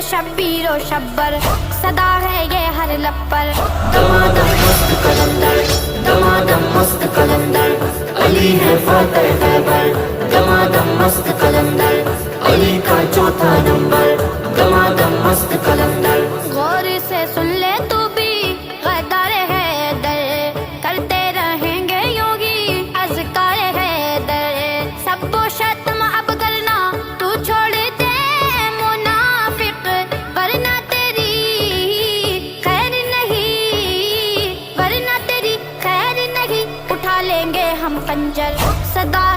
شبیر و شبر، صدا ہے یہ ہر لب پر۔ دمادم مست قلندر، دمادم مست قلندر، علی ہے فاتح